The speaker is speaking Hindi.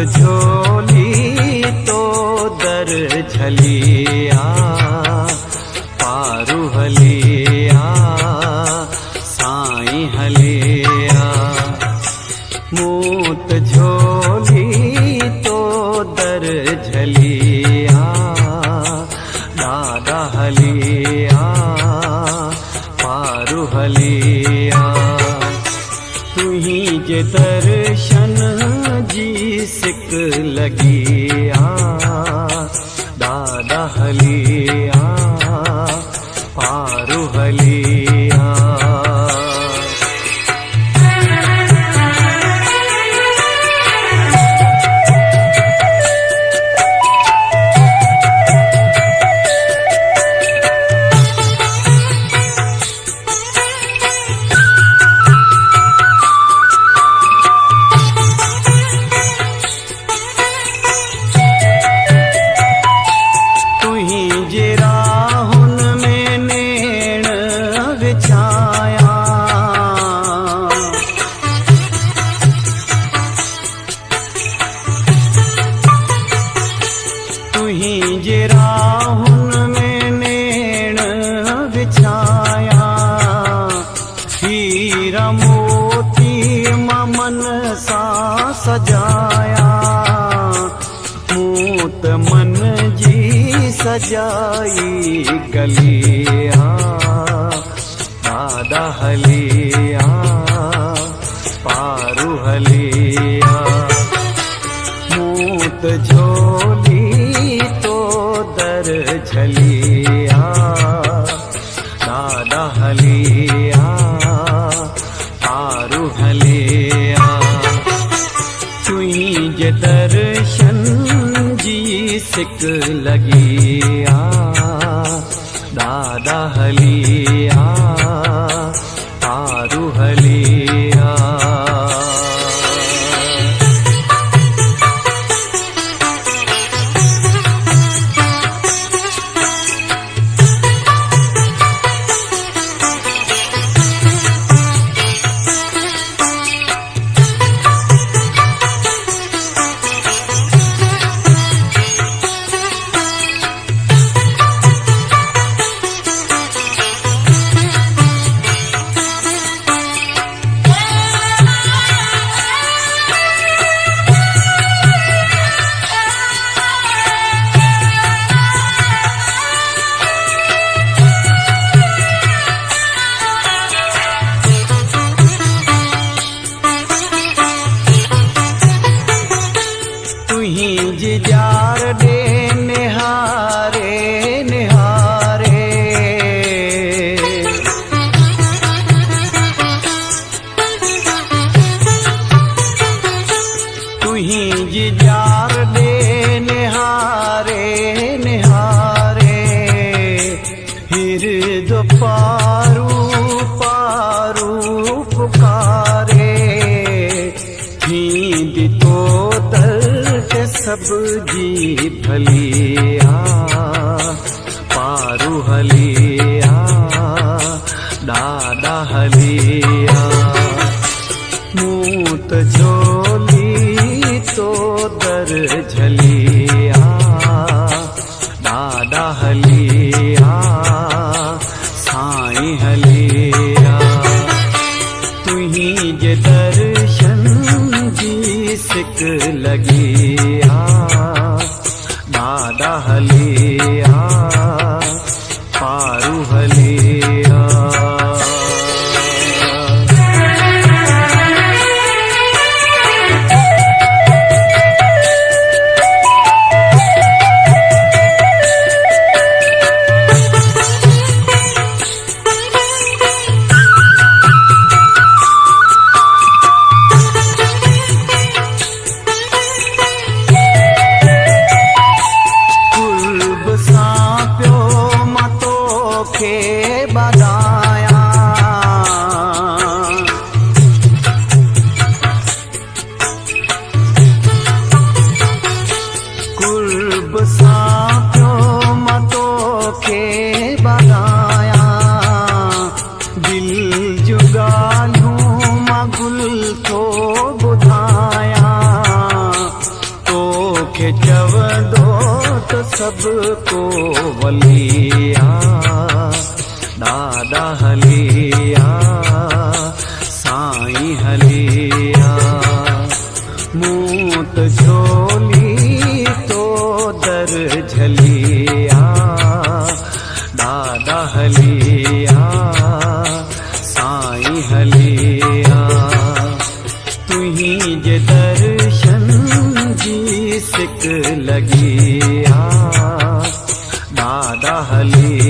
झोली तो दर झलिया पारू हलिया साईं हलिया। मूत झोली तो दर झलिया दादा हलिया पारू हलिया। तुही जे दर्शन जी सिक लगिया दादा हलिया पारू हलिया। जे राहुन में नैण बिछाया हीरा मोती ममन सा सजाया। मूत मन जी सजाई गलिया दादा हलिया पारू हलिया। मूत झोली दर झलिया दादा हलिया पारू हलिया। तुई जे दर्शन जी सिक लगिया दादा हलिया पारू हलिया। जार दे निहारे निहारे तुही जी जार दे निहारे निहारे। हिरद पारू पारू पुकारे थींद तो सब जी भलिया पारू हलिया दादा हलिया। मूत झोली तो दर झलिया दादा हलिया साईं हलिया। तुही जे दर्शन जी सिक लगिया दादा हलिया पारू हलिया। तोखे चवंदो त सबको वलिया दादा हलिया साईं हलिया मूं त झोली तो दर झलिया दादा हलिया साईं हलिया तुहीं जे दर्शन जी सिक लगिया दादा हलिया